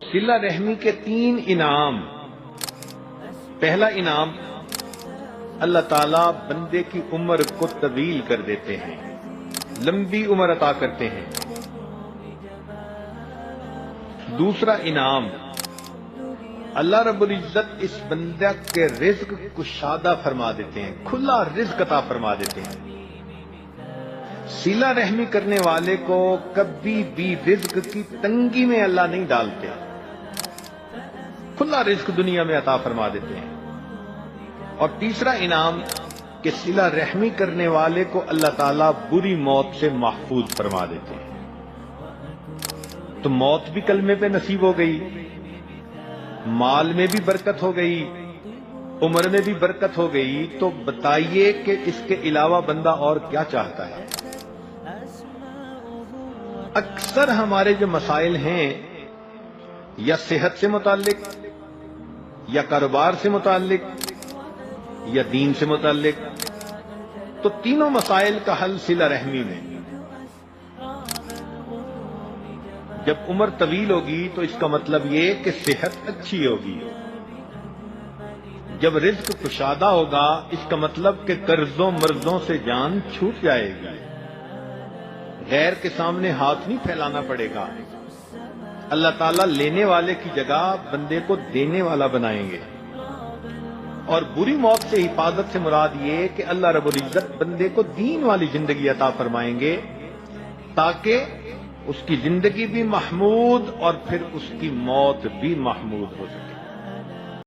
صلہ رحمی کے 3 انعام۔ پہلا انعام، اللہ تعالیٰ بندے کی عمر کو طویل کر دیتے ہیں، لمبی عمر عطا کرتے ہیں۔ دوسرا انعام، اللہ رب العزت اس بندہ کے رزق کشادہ فرما دیتے ہیں، کھلا رزق عطا فرما دیتے ہیں۔ صلہ رحمی کرنے والے کو کبھی بھی رزق کی تنگی میں اللہ نہیں ڈالتے، کھلا رزق دنیا میں عطا فرما دیتے ہیں۔ اور تیسرا انعام کہ صلہ رحمی کرنے والے کو اللہ تعالیٰ بری موت سے محفوظ فرما دیتے ہیں۔ تو موت بھی کلمے پہ نصیب ہو گئی، مال میں بھی برکت ہو گئی، عمر میں بھی برکت ہو گئی، تو بتائیے کہ اس کے علاوہ بندہ اور کیا چاہتا ہے؟ اکثر ہمارے جو مسائل ہیں یا صحت سے متعلق، یا کاروبار سے متعلق، یا دین سے متعلق، تو تینوں مسائل کا حل صلہ رحمی میں۔ جب عمر طویل ہوگی تو اس کا مطلب یہ کہ صحت اچھی ہوگی، جب رزق کشادہ ہوگا اس کا مطلب کہ قرضوں مرضوں سے جان چھوٹ جائے گی، غیر کے سامنے ہاتھ نہیں پھیلانا پڑے گا، اللہ تعالیٰ لینے والے کی جگہ بندے کو دینے والا بنائیں گے۔ اور بری موت سے حفاظت سے مراد یہ کہ اللہ رب العزت بندے کو دین والی زندگی عطا فرمائیں گے، تاکہ اس کی زندگی بھی محمود اور پھر اس کی موت بھی محمود ہو سکے۔